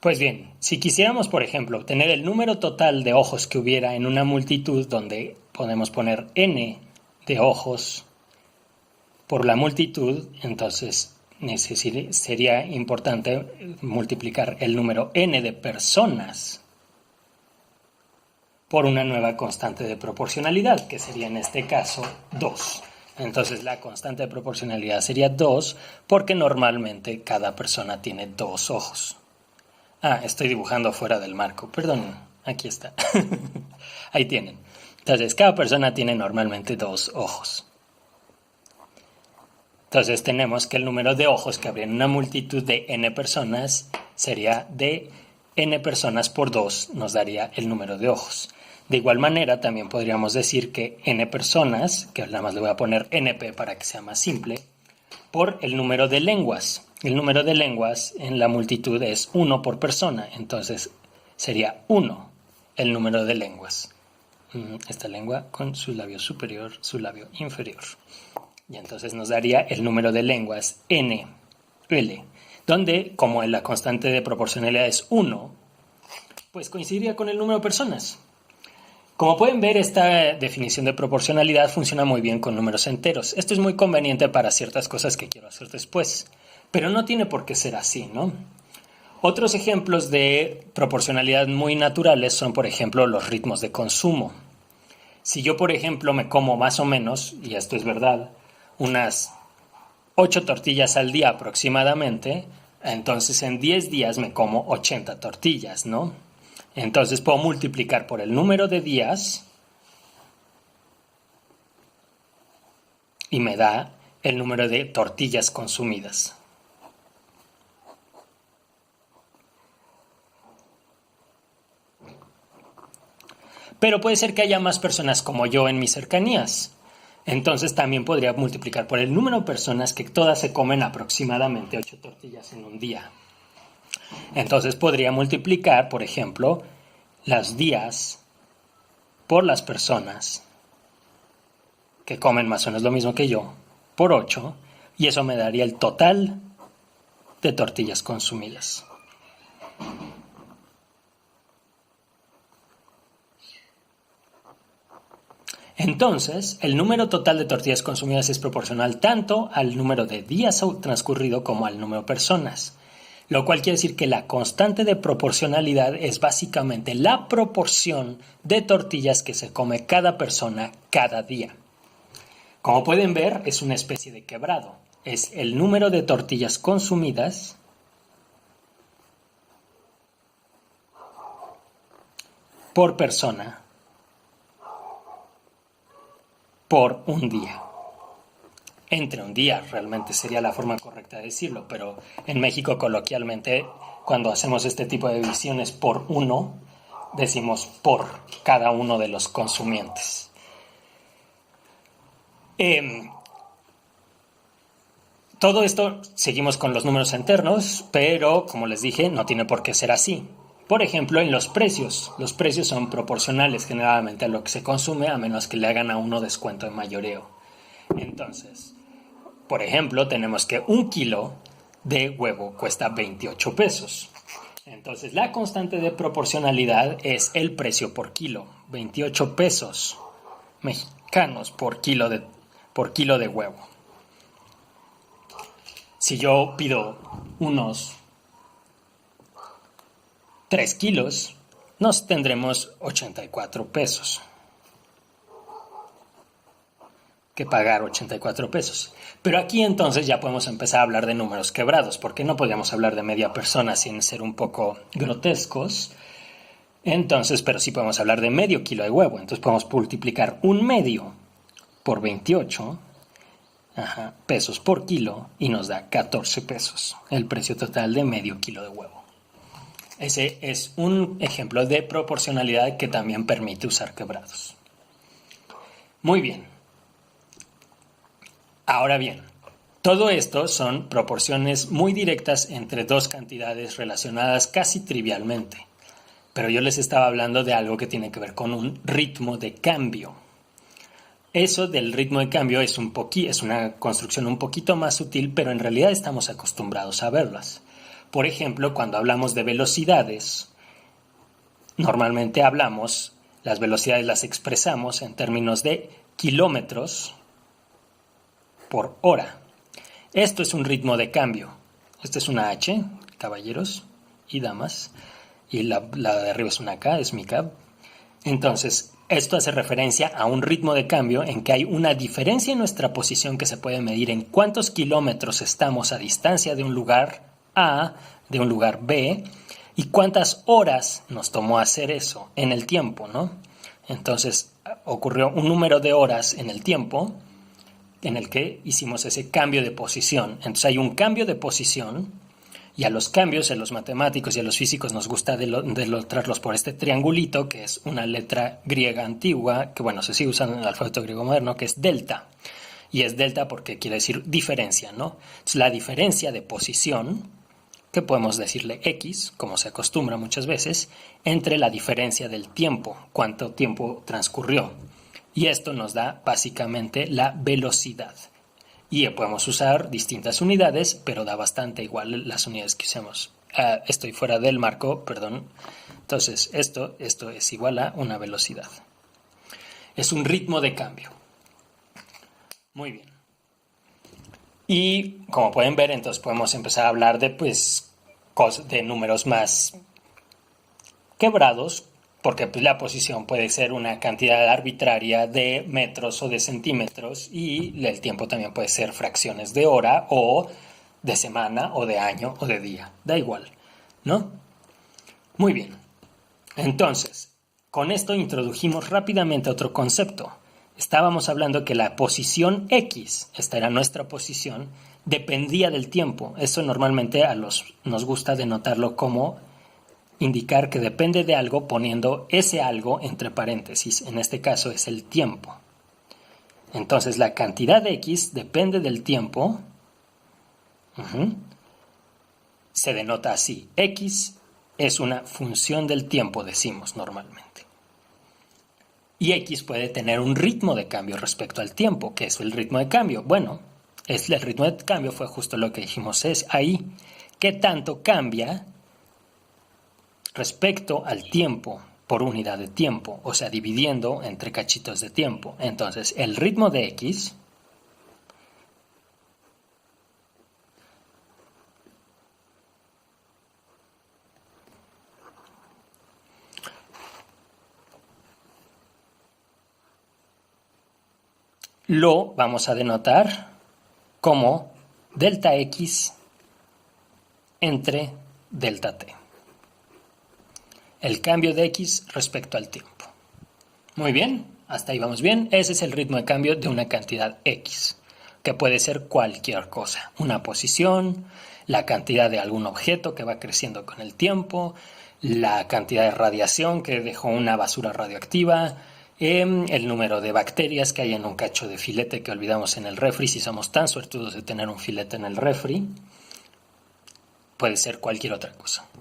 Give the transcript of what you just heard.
Pues bien, si quisiéramos, por ejemplo, obtener el número total de ojos que hubiera en una multitud donde podemos poner n de ojos por la multitud, entonces sería importante multiplicar el número n de personas por una nueva constante de proporcionalidad, que sería en este caso 2. Entonces la constante de proporcionalidad sería 2 porque normalmente cada persona tiene 2 ojos. Estoy dibujando fuera del marco, perdón, aquí está. Ahí tienen. Entonces cada persona tiene normalmente 2 ojos. Entonces tenemos que el número de ojos que habría en una multitud de n personas sería de n personas por 2 nos daría el número de ojos. De igual manera también podríamos decir que n personas, que nada más le voy a poner np para que sea más simple, por el número de lenguas. El número de lenguas en la multitud es 1 por persona, entonces sería 1 el número de lenguas. Esta lengua con su labio superior, su labio inferior. Y entonces nos daría el número de lenguas n, l, donde como la constante de proporcionalidad es 1, pues coincidiría con el número de personas. Como pueden ver, esta definición de proporcionalidad funciona muy bien con números enteros. Esto es muy conveniente para ciertas cosas que quiero hacer después, pero no tiene por qué ser así, ¿no? Otros ejemplos de proporcionalidad muy naturales son, por ejemplo, los ritmos de consumo. Si yo, por ejemplo, me como más o menos, y esto es verdad, unas 8 tortillas al día aproximadamente, entonces en 10 días me como 80 tortillas, ¿no? Entonces puedo multiplicar por el número de días y me da el número de tortillas consumidas. Pero puede ser que haya más personas como yo en mis cercanías. Entonces también podría multiplicar por el número de personas que todas se comen aproximadamente 8 tortillas en un día. Entonces podría multiplicar, por ejemplo, los días por las personas que comen más o menos lo mismo que yo, por 8, y eso me daría el total de tortillas consumidas. Entonces, el número total de tortillas consumidas es proporcional tanto al número de días transcurrido como al número de personas, lo cual quiere decir que la constante de proporcionalidad es básicamente la proporción de tortillas que se come cada persona cada día. Como pueden ver, es una especie de quebrado. Es el número de tortillas consumidas por persona por un día. Entre un día realmente sería la forma correcta de decirlo, pero en México coloquialmente cuando hacemos este tipo de divisiones por uno, decimos por cada uno de los consumientes. Todo esto seguimos con los números enteros, pero como les dije, no tiene por qué ser así. Por ejemplo, en los precios son proporcionales generalmente a lo que se consume, a menos que le hagan a uno descuento de mayoreo. Entonces, por ejemplo, tenemos que 1 kilo de huevo cuesta 28 pesos. Entonces, la constante de proporcionalidad es el precio por kilo, 28 pesos mexicanos por kilo de huevo. Si yo pido unos 3 kilos, nos tendremos 84 pesos. Que pagar 84 pesos. Pero aquí entonces ya podemos empezar a hablar de números quebrados, porque no podíamos hablar de media persona sin ser un poco grotescos. Entonces, pero sí podemos hablar de medio kilo de huevo. Entonces podemos multiplicar 1/2 por 28 pesos por kilo y nos da 14 pesos, el precio total de medio kilo de huevo. Ese es un ejemplo de proporcionalidad que también permite usar quebrados. Muy bien. Ahora bien, todo esto son proporciones muy directas entre dos cantidades relacionadas casi trivialmente. Pero yo les estaba hablando de algo que tiene que ver con un ritmo de cambio. Eso del ritmo de cambio es una construcción un poquito más sutil, pero en realidad estamos acostumbrados a verlas. Por ejemplo, cuando hablamos de velocidades, normalmente las velocidades las expresamos en términos de kilómetros por hora. Esto es un ritmo de cambio. Esta es una H, caballeros y damas, y la de arriba es una K, es mi K. Entonces, esto hace referencia a un ritmo de cambio en que hay una diferencia en nuestra posición que se puede medir en cuántos kilómetros estamos a distancia de un lugar A, de un lugar B, y cuántas horas nos tomó hacer eso en el tiempo, ¿no? Entonces, ocurrió un número de horas en el tiempo en el que hicimos ese cambio de posición. Entonces hay un cambio de posición y a los cambios, a los matemáticos y a los físicos nos gusta denotarlos por este triangulito, que es una letra griega antigua, que bueno, se sigue usando en el alfabeto griego moderno, que es delta. Y es delta porque quiere decir diferencia, ¿no? Entonces la diferencia de posición, que podemos decirle X, como se acostumbra muchas veces, entre la diferencia del tiempo, cuánto tiempo transcurrió. Y esto nos da básicamente la velocidad. Y podemos usar distintas unidades, pero da bastante igual las unidades que usemos. Estoy fuera del marco, perdón. Entonces, esto es igual a una velocidad. Es un ritmo de cambio. Muy bien. Y como pueden ver, entonces podemos empezar a hablar de, de números más quebrados, porque la posición puede ser una cantidad arbitraria de metros o de centímetros y el tiempo también puede ser fracciones de hora o de semana o de año o de día. Da igual, ¿no? Muy bien. Entonces, con esto introdujimos rápidamente otro concepto. Estábamos hablando que la posición X, esta era nuestra posición, dependía del tiempo. Eso normalmente nos gusta denotarlo como indicar que depende de algo poniendo ese algo entre paréntesis. En este caso es el tiempo. Entonces la cantidad de X depende del tiempo. Se denota así. X es una función del tiempo, decimos normalmente. Y X puede tener un ritmo de cambio respecto al tiempo. ¿Qué es el ritmo de cambio? Bueno, el ritmo de cambio fue justo lo que dijimos es ahí. ¿Qué tanto cambia respecto al tiempo por unidad de tiempo? O sea, dividiendo entre cachitos de tiempo. Entonces, el ritmo de X lo vamos a denotar como delta X entre delta T. El cambio de X respecto al tiempo. Muy bien, hasta ahí vamos bien. Ese es el ritmo de cambio de una cantidad X, que puede ser cualquier cosa. Una posición, la cantidad de algún objeto que va creciendo con el tiempo, la cantidad de radiación que dejó una basura radioactiva, el número de bacterias que hay en un cacho de filete que olvidamos en el refri, si somos tan suertudos de tener un filete en el refri. Puede ser cualquier otra cosa.